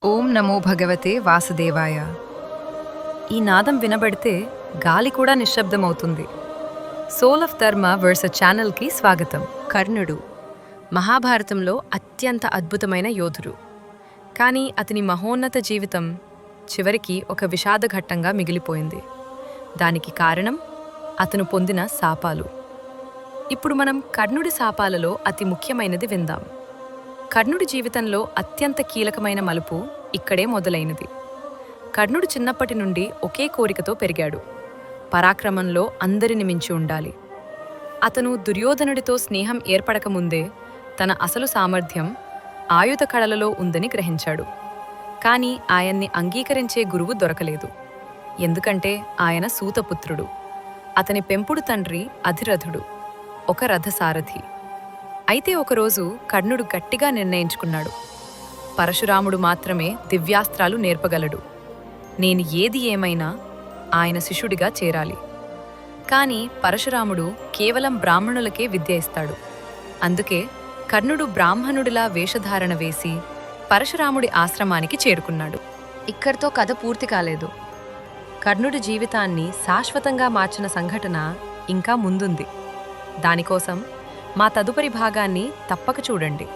ఓం నమో భగవతే వాసుదేవాయ. ఈ నాదం వినబడితే గాలి కూడా నిశ్శబ్దమవుతుంది. సోల్ ఆఫ్ ధర్మ వర్సెస్ ఛానల్కి స్వాగతం. కర్ణుడు మహాభారతంలో అత్యంత అద్భుతమైన యోధుడు. కానీ అతని మహోన్నత జీవితం చివరికి ఒక విషాదఘట్టంగా మిగిలిపోయింది. దానికి కారణం అతను పొందిన శాపాలు. ఇప్పుడు మనం కర్ణుడి శాపాలలో అతి ముఖ్యమైనది విందాం. కర్ణుడి జీవితంలో అత్యంత కీలకమైన మలుపు ఇక్కడే మొదలైనది. కర్ణుడు చిన్నప్పటి నుండి ఒకే కోరికతో పెరిగాడు: పరాక్రమంలో అందరిని మించి ఉండాలి. అతను దుర్యోధనుడితో స్నేహం ఏర్పడకముందే తన అసలు సామర్థ్యం ఆయుధ కళలలో ఉందని గ్రహించాడు. కానీ ఆయన్ని అంగీకరించే గురువు దొరకలేదు. ఎందుకంటే ఆయన సూతపుత్రుడు. అతని పెంపుడు తండ్రి అధిరథుడు, ఒక రథసారథి. అయితే ఒకరోజు కర్ణుడు గట్టిగా నిర్ణయించుకున్నాడు: పరశురాముడు మాత్రమే దివ్యాస్త్రాలు నేర్పగలడు. నేను ఏది ఏమైనా ఆయన శిష్యుడిగా చేరాలి. కానీ పరశురాముడు కేవలం బ్రాహ్మణులకే విద్య ఇస్తాడు. అందుకే కర్ణుడు బ్రాహ్మణుడిలా వేషధారణ వేసి పరశురాముడి ఆశ్రమానికి చేరుకున్నాడు. ఇక్కడితో కథ పూర్తి కాలేదు. కర్ణుడి జీవితాన్ని శాశ్వతంగా మార్చిన సంఘటన ఇంకా ముందుంది. దానికోసం మా తదుపరి భాగాన్ని తప్పక చూడండి.